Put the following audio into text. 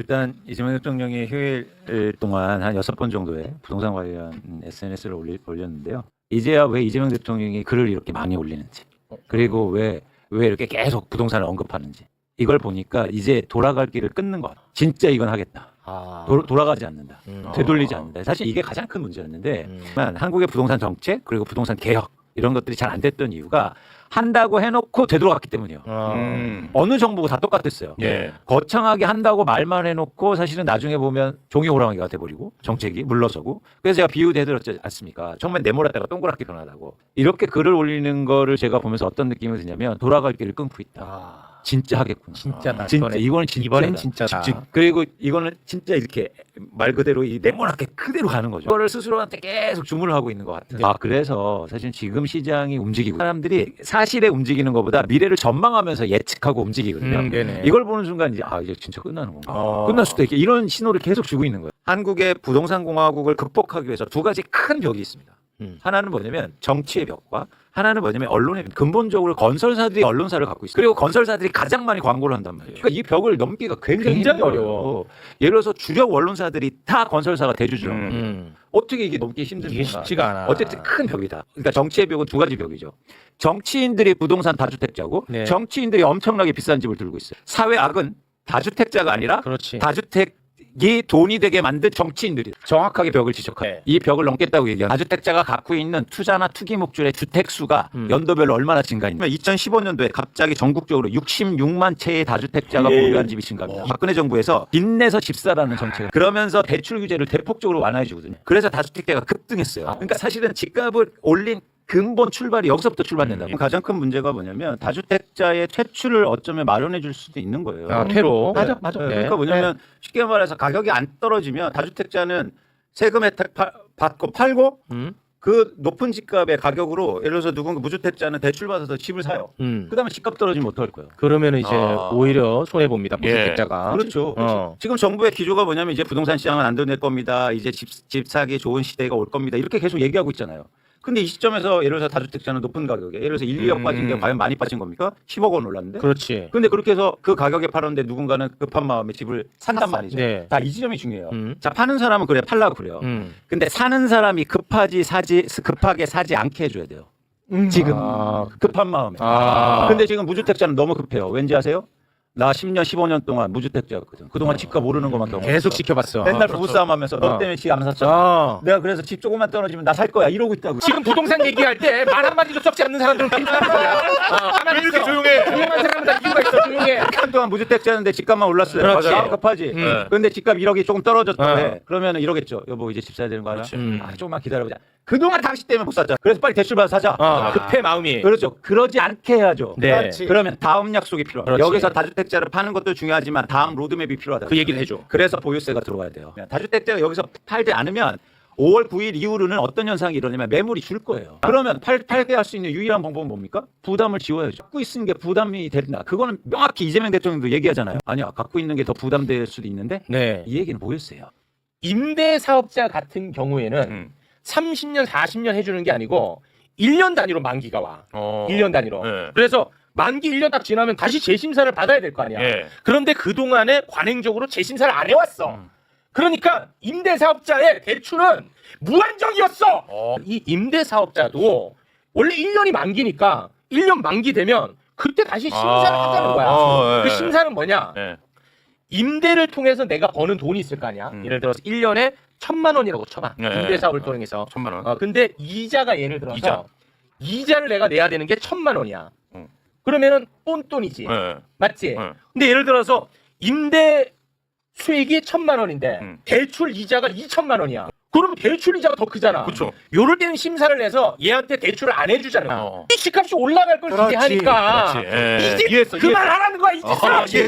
일단 이재명 대통령이 휴일 동안 한 6번 정도의 부동산 관련 SNS를 올렸는데요. 이제야 왜 이재명 대통령이 글을 이렇게 많이 올리는지, 그리고 왜 이렇게 계속 부동산을 언급하는지, 이걸 보니까 이제 돌아갈 길을 끊는 것 같아요. 진짜 이건 하겠다. 돌아가지 않는다. 되돌리지 않는다. 사실 이게 가장 큰 문제였는데 한국의 부동산 정책 그리고 부동산 개혁 이런 것들이 잘 안 됐던 이유가 한다고 해놓고 되돌아갔기 때문이에요. 어느 정부가 다 똑같았어요. 예. 거창하게 한다고 말만 해놓고 사실은 나중에 보면 종이 호랑이가 돼버리고 정책이 물러서고. 그래서 제가 비유해드렸지 않습니까? 정말 네모났다가 동그랗게 변하다고. 이렇게 글을 올리는 거를 제가 보면서 어떤 느낌이 드냐면 돌아갈 길을 끊고 있다. 진짜 하겠구나. 진짜다. 진짜 이거는 진짜다. 이번엔 진짜다. 그리고 이거는 진짜 이렇게 말 그대로 이 네모나게 그대로 가는 거죠. 그거를 스스로한테 계속 주문을 하고 있는 것 같아요. 그래서 사실 지금 시장이 움직이고 사람들이 사실에 움직이는 것보다 미래를 전망하면서 예측하고 움직이거든요. 이걸 보는 순간 이제 이제 진짜 끝나는 건가? 끝날 수도 있게 이런 신호를 계속 주고 있는 거예요. 한국의 부동산 공화국을 극복하기 위해서 두 가지 큰 벽이 있습니다. 하나는 뭐냐면 정치의 벽과 하나는 뭐냐면 언론의 벽. 근본적으로 건설사들이 언론사를 갖고 있어요. 그리고 건설사들이 가장 많이 광고를 한단 말이에요. 그러니까 이 벽을 넘기가 굉장히 어려워. 예를 들어서 주력 언론사들이 다 건설사가 대주주라고. 어떻게 이게 넘기 힘든가? 이게 쉽지가 않아. 어쨌든 큰 벽이다. 그러니까 정치의 벽은 두 가지 벽이죠. 정치인들이 부동산 다주택자고 네. 정치인들이 엄청나게 비싼 집을 들고 있어요. 사회 악은 다주택자가 아니라 그렇지. 다주택이 돈이 되게 만든 정치인들이 정확하게 벽을 지적해요. 네. 이 벽을 넘겠다고 얘기하는 다주택자가 갖고 있는 투자나 투기 목줄의 주택수가 연도별로 얼마나 증가했냐. 2015년도에 갑자기 전국적으로 66만 채의 다주택자가 보유한 집이 증가합니다. 박근혜 정부에서 빚내서 집 사라는 정책을 그러면서 대출 규제를 대폭적으로 완화해 주거든요. 그래서 다주택자가 급등했어요. 그러니까 사실은 집값을 올린 근본 출발이 여기서부터 출발된다. 가장 큰 문제가 뭐냐면 다주택자의 퇴출을 어쩌면 마련해 줄 수도 있는 거예요. 퇴로. 맞아. 네. 그러니까 뭐냐면 쉽게 말해서 가격이 안 떨어지면 다주택자는 세금 혜택 받고 팔고 그 높은 집값의 가격으로 예를 들어서 누군가 무주택자는 대출 받아서 집을 사요. 그다음에 집값 떨어지면 어떡할 거예요? 그러면 이제 오히려 손해 봅니다. 무주택자가. 그렇죠. 지금 정부의 기조가 뭐냐면 이제 부동산 시장은 안정될 겁니다. 이제 집 사기 좋은 시대가 올 겁니다. 이렇게 계속 얘기하고 있잖아요. 근데 이 시점에서 예를 들어서 다주택자는 높은 가격에 예를 들어서 1, 2억 빠진 게 과연 많이 빠진 겁니까? 10억 원 올랐는데? 그렇지. 근데 그렇게 해서 그 가격에 팔았는데 누군가는 급한 마음에 집을 산단 말이죠. 네. 다 이 지점이 중요해요. 자, 파는 사람은 그래 팔라고 그래요. 음. 근데 사는 사람이 급하게 사지 않게 해줘야 돼요. 지금 급한 마음에. 근데 지금 무주택자는 너무 급해요. 왠지 아세요? 나 10년, 15년 동안 무주택자였거든. 그동안 집값 오르는 것만 경험했어. 계속 지켜봤어. 맨날 부부싸움 하면서 너 때문에 집 안 샀잖아. 내가 그래서 집 조금만 떨어지면 나 살 거야. 이러고 있다고. 지금 부동산 얘기할 때 말 한마디도 썩지 않는 사람들은 괜찮은 거야. 왜 이렇게 조용해? 조용한 사람은 다 이유가 있어. 조용해. 한동안 무주택자였는데 집값만 올랐어요. 그렇지. 급하지. 그런데 집값 1억이 조금 떨어졌다고 해. 그러면 이러겠죠. 여보 이제 집 사야 되는 거 알아? 조금만 기다려보자. 그동안 당신 때문에 못 샀잖아. 그래서 빨리 대출 받아 사자. 급해 마음이. 그렇죠. 그러지 않게 해야죠. 네. 그러면 다음 약속이 필요해요. 그렇지. 여기서 다주택자를 파는 것도 중요하지만 다음 로드맵이 필요하다. 그 얘기를 해줘. 그래서 보유세가 들어와야 돼요. 다주택자가 여기서 팔지 않으면 5월 9일 이후로는 어떤 현상이 일어나냐면 매물이 줄 거예요. 그러면 팔게 할 수 있는 유일한 방법은 뭡니까? 부담을 지워야죠. 갖고 있는 게 부담이 된다. 그거는 명확히 이재명 대통령도 얘기하잖아요. 아니야, 갖고 있는 게 더 부담될 수도 있는데 네. 이 얘기는 뭐였어요? 임대 사업자 같은 경우에는 30년, 40년 해주는 게 아니고 1년 단위로 만기가 와. 1년 단위로. 그래서 만기 1년 딱 지나면 다시 재심사를 받아야 될 거 아니야. 그런데 그동안에 관행적으로 재심사를 안 해왔어. 그러니까 임대사업자의 대출은 무한정이었어. 이 임대사업자도 원래 1년이 만기니까 1년 만기 되면 그때 다시 심사를 하자는 거야. 그 심사는 뭐냐? 임대를 통해서 내가 버는 돈이 있을 거 아니야. 예를 들어서 1년에 1,000만 원이라고 쳐봐. 임대사업을 통해서. 1,000만 원. 근데 이자가 예를 들어서 이자를 내가 내야 되는 게 1,000만 원이야. 그러면은 똔똔이지. 맞지? 근데 예를 들어서 임대 수익이 1,000만 원인데 대출 이자가 2,000만 원이야. 그러면 대출 이자가 더 크잖아. 그렇죠. 요럴 때는 심사를 해서 얘한테 대출을 안 해주잖아. 이 집값이 올라갈 걸 기대하니까 그렇지. 이제 그만하라는 거야. 이제